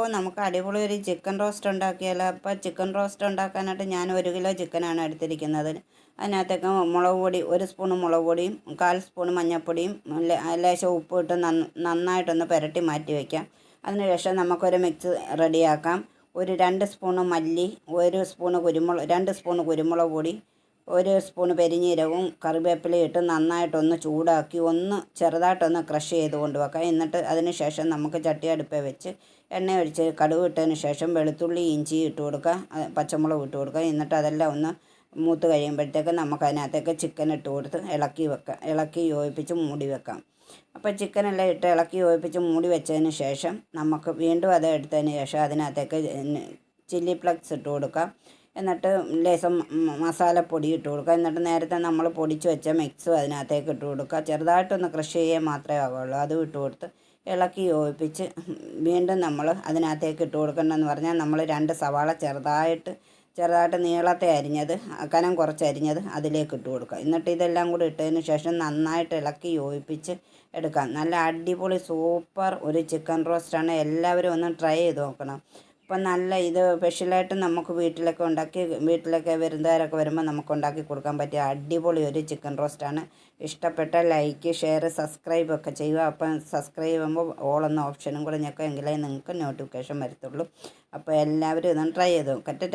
അപ്പോൾ നമുക്ക് അടിപൊളി ഒരു ചിക്കൻ റോസ്റ്റ് ഉണ്ടാക്കിയാലോ. അപ്പോൾ ചിക്കൻ റോസ്റ്റ് ഉണ്ടാക്കാനായിട്ട് ഞാൻ 1 കിലോ ചിക്കനാണ് എടുത്തിരിക്കുന്നത്. അതിനകത്തേക്ക് മുളക് പൊടി 1 സ്പൂൺ മുളക് പൊടിയും 1/4 സ്പൂൺ മഞ്ഞൾപ്പൊടിയും ലേശം ഉപ്പ് ഇട്ട് നന്നായിട്ടൊന്ന് പുരട്ടി മാറ്റി വയ്ക്കാം. അതിനുശേഷം നമുക്കൊരു മിക്സ് റെഡിയാക്കാം. 2 സ്പൂണ് മല്ലി, 2 സ്പൂൺ കുരുമുളക് പൊടി, 1 സ്പൂൺ പെരിഞ്ജീരകവും കറിവേപ്പിലയും ഇട്ട് നന്നായിട്ടൊന്ന് ചൂടാക്കി ചെറുതായിട്ടൊന്ന് ക്രഷ് ചെയ്ത് കൊണ്ടുവെക്കാം. എന്നിട്ട് അതിന് ശേഷം നമുക്ക് ചട്ടി അടുപ്പിൽ വെച്ച് എണ്ണ ഒഴിച്ച് കടുക് ഇട്ടതിന് ശേഷം വെളുത്തുള്ളി ഇഞ്ചി ഇട്ട് കൊടുക്കുക, പച്ചമുളക് ഇട്ട് കൊടുക്കുക. എന്നിട്ട് അതെല്ലാം ഒന്ന് മൂത്ത് കഴിയുമ്പോഴത്തേക്ക് നമുക്ക് അതിനകത്തേക്ക് ചിക്കൻ ഇട്ട് കൊടുത്ത് ഇളക്കി യോജിപ്പിച്ച് മൂടി വെക്കാം. അപ്പോൾ ചിക്കനെല്ലാം ഇട്ട് ഇളക്കി യോജിപ്പിച്ച് മൂടി വെച്ചതിന് ശേഷം നമുക്ക് വീണ്ടും അത് എടുത്തതിന് ശേഷം അതിനകത്തേക്ക് ചില്ലി ഫ്ലെക്സ് ഇട്ട് കൊടുക്കാം. എന്നിട്ട് ലേശം മസാലപ്പൊടി ഇട്ട് കൊടുക്കുക. എന്നിട്ട് നേരത്തെ നമ്മൾ പൊടിച്ച് വെച്ച മിക്സും അതിനകത്തേക്ക് ഇട്ട് കൊടുക്കുക. ചെറുതായിട്ടൊന്ന് ക്രഷ് ചെയ്യാൻ മാത്രമേ ആവുള്ളൂ. അതും ഇട്ട് കൊടുത്ത് ഇളക്കി യോജിപ്പിച്ച് വീണ്ടും നമ്മൾ അതിനകത്തേക്ക് ഇട്ട് കൊടുക്കേണ്ടതെന്ന് പറഞ്ഞാൽ നമ്മൾ 2 സവാള ചെറുതായിട്ട് നീളത്തെ അരിഞ്ഞത്, കനം കുറച്ച് അരിഞ്ഞത് അതിലേക്ക് ഇട്ട് കൊടുക്കുക. എന്നിട്ട് ഇതെല്ലാം കൂടി ഇട്ടതിന് ശേഷം നന്നായിട്ട് ഇളക്കി യോജിപ്പിച്ച് എടുക്കാം. നല്ല അടിപൊളി സൂപ്പർ ഒരു ചിക്കൻ റോസ്റ്റാണ്. എല്ലാവരും ഒന്ന് ട്രൈ ചെയ്ത് നോക്കണം. അപ്പം നല്ല ഇത് സ്പെഷ്യലായിട്ട് നമുക്ക് വീട്ടിലൊക്കെ വിരുന്നുകാരൊക്കെ വരുമ്പോൾ നമുക്ക് ഉണ്ടാക്കി കൊടുക്കാൻ പറ്റിയ അടിപൊളി ഒരു ചിക്കൻ റോസ്റ്റാണ്. ഇഷ്ടപ്പെട്ട ലൈക്ക്, ഷെയർ, സബ്സ്ക്രൈബ് ഒക്കെ ചെയ്യുക. അപ്പം സബ്സ്ക്രൈബ് ചെയ്യുമ്പോൾ ഓൾ എന്ന ഓപ്ഷനും കൂടെ ഞെക്കുക, എങ്കിലേ നിങ്ങൾക്ക് നോട്ടിഫിക്കേഷൻ വരത്തുള്ളൂ. അപ്പോൾ എല്ലാവരും ഇതൊന്ന് ട്രൈ ചെയ്ത് നോക്കട്ടെ.